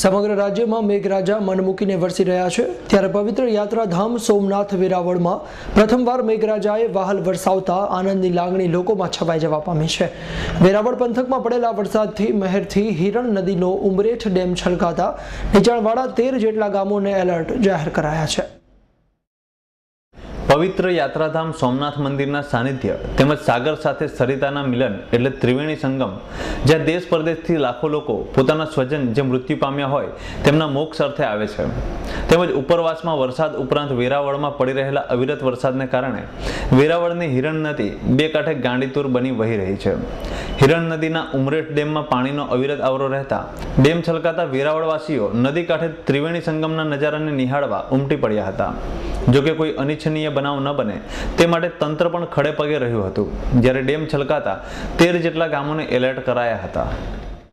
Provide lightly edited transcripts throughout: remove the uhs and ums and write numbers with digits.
સમગ્ર રાજ્યમાં મેઘરાજા મન મૂકીને વરસી રહ્યા છે ત્યારે પવિત્ર યાત્રાધામ સોમનાથ વેરાવળમાં પ્રથમવાર મેઘરાજાએ વહાલ વરસાવતા આનંદની લાગણી લોકોમાં છવાઈ જવા પામી છે। વેરાવળ પંથકમાં પડેલા વરસાદથી મહેરથી હિરણ નદીનો ઉમરેઠ ડેમ છલકાતા નીચાણવાળા 13 જેટલા ગામોને એલર્ટ જાહેર કરાયા છે। પવિત્ર યાત્રાધામ સોમનાથ મંદિરના સાનિધ્ય તેમજ સાગર સાથે સરિતાના મિલન એટલે ત્રિવેણી સંગમ, જ્યાં દેશ પરદેશથી લાખો લોકો પોતાના સ્વજન જે મૃત્યુ પામ્યા હોય તેમના મોક્ષ અર્થે આવે છે। તેમજ ઉપરવાસમાં વરસાદ ઉપરાંત વેરાવળમાં પડી રહેલા અવિરત વરસાદને કારણે વેરાવળની હિરણ નદી બે કાંઠે ગાંડીતુર બની વહી રહી છે। હિરણ નદીના ઉમરેઠ ડેમમાં પાણીનો અવિરત આવરો રહેતા ડેમ છલકાતા વેરાવળવાસીઓ નદી કાંઠે ત્રિવેણી સંગમના નજારાને નિહાળવા ઉમટી પડ્યા હતા। જોકે કોઈ અનિચ્છનીય બનાવ ન બને તે માટે તંત્ર પણ ખડે પગે રહ્યું હતું, જ્યારે ડેમ છલકાતા 13 જેટલા ગામોને એલર્ટ કરાયા હતા।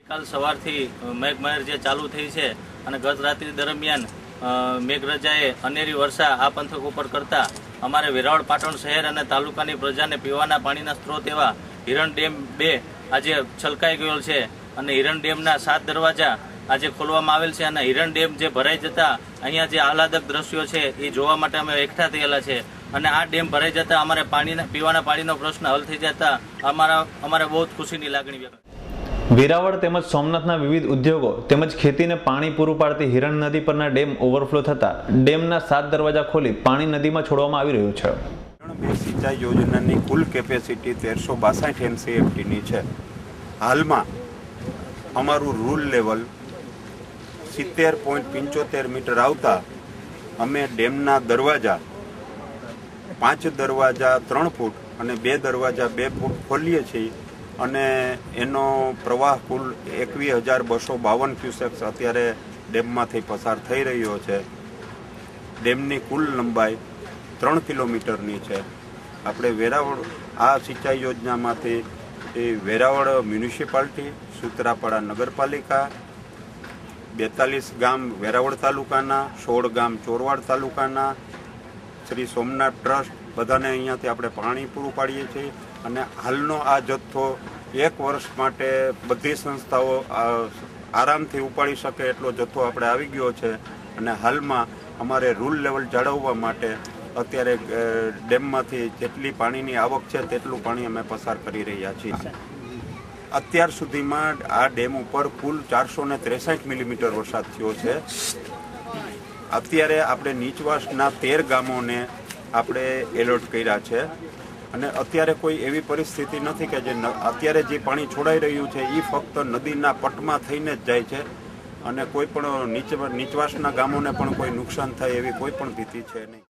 કાલ સવારથી મેઘમહેર જે ચાલુ થઈ છે અને ગત રાત્રિ દરમિયાન મેઘરાજાએ અનેરી વર્ષા આ પંથક ઉપર કરતા અમારે વેરાવળ પાટણ શહેર અને તાલુકાની પ્રજાને પીવાના પાણીના સ્ત્રોત એવા હિરણ ડેમ 2 આજે છલકાઈ ગયો છે અને હિરણ ડેમના 7 દરવાજા આજે ખોલવામાં આવેલ છે અને હિરણ ડેમ જે ભરાઈ જતા અહીંયા જે આહલાદક દ્રશ્યો છે એ જોવા માટે અમે એકઠા થયેલા છે અને આ ડેમ ભરાઈ જતા અમારે પીવાના પાણીનો પ્રશ્ન હલ થઈ જતા અમારે બહુ ખુશીની લાગણી વ્યક્ત। વેરાવળ તેમજ સોમનાથના વિવિધ ઉદ્યોગો તેમજ ખેતીને પાણી પૂરું પાડતી હિરણ નદી પરના ડેમ ઓવરફ્લો થતા ડેમના 7 દરવાજા ખોલી પાણી નદીમાં છોડવામાં આવી રહ્યું છે। સિંચાઈ યોજનાની કુલ કેપેસિટી 1362 MCFTની છે। હાલમાં અમારું રૂલ લેવલ 70.75 મીટર આવતા અમે ડેમના દરવાજા 5 દરવાજા 3 ફૂટ અને 2 દરવાજા 2 ફૂટ ખોલીએ છીએ અને એનો પ્રવાહ કુલ 21,252 ક્યુસેક્સ અત્યારે ડેમમાંથી પસાર થઈ રહ્યો છે। ડેમની કુલ લંબાઈ 3 કિલોમીટરની છે। આપણે વેરાવળ આ સિંચાઈ યોજનામાંથી વેરાવળ મ્યુનિસિપાલિટી, સૂત્રાપાડા નગરપાલિકા, 42 ગામ વેરાવળ તાલુકાના, 16 ગામ ચોરવાડ તાલુકાના, શ્રી સોમનાથ ટ્રસ્ટ બધાને અહીંયાથી આપણે પાણી પૂરું પાડીએ છીએ અને હાલનો આ જથ્થો 1 વર્ષ માટે બધી સંસ્થાઓ આરામથી ઉપાડી શકે એટલો જથ્થો આપણે આવી ગયો છે અને હાલમાં અમારે રૂલ લેવલ જાળવવા માટે અત્યારે ડેમમાંથી જેટલી પાણીની આવક છે તેટલું પાણી અમે પસાર કરી રહ્યા છીએ। અત્યાર સુધીમાં આ ડેમ ઉપર કુલ 463 મિલીમીટર વરસાદ થયો છે। અત્યારે આપણે નીચવાસના 13 ગામોને આપણે એલર્ટ કર્યા છે અને અત્યારે કોઈ એવી પરિસ્થિતિ નથી કે જે અત્યારે જે પાણી છોડાઈ રહ્યું છે એ ફક્ત નદીના પટમાં થઈને જ જાય છે અને કોઈ પણ નીચવાસના ગામોને પણ કોઈ નુકસાન થાય એવી કોઈ પણ ભીતિ છે નહીં।